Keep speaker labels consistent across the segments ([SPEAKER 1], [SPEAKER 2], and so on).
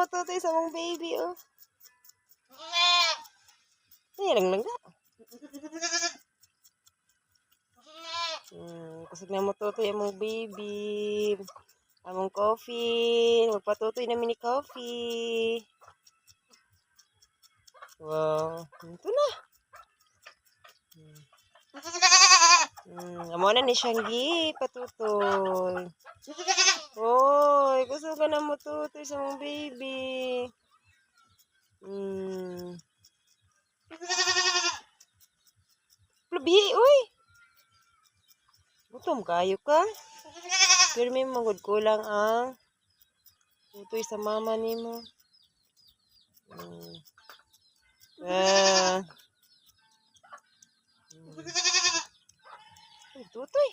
[SPEAKER 1] na matutoy sa mong baby, oh. Ay, lang na. Kusog na matutoy ang mong baby. Among coffee. Magpatutoy na mini coffee. Wow. Ito na. Amo na ni siyang patutoy. Oy, kusog ka na matutoy sa mong baby. Labi, uy. Gutom kayo ka? Pero may magod kulang ang tutoy sa mama nimo. Tutoy.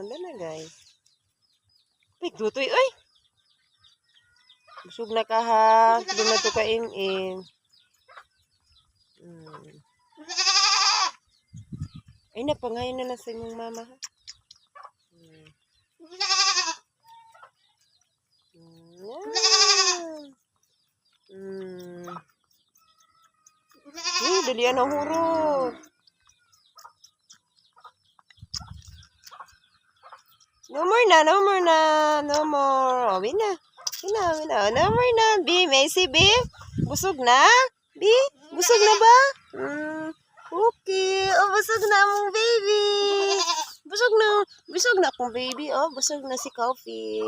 [SPEAKER 1] Dala guys. Uy, tutoy, uy. Busog na ka ha. Hindi na to kain-in. Ay, napangayon na sa inyong mama ha. Dalian ang hurot. No more na, no more na, no more. Oh, wina. No more na. B, Macy, B. Busog na? B, busog na ba? Okay. Oh, busog na mong baby. Busog na akong baby. Oh, busog na si Coffee.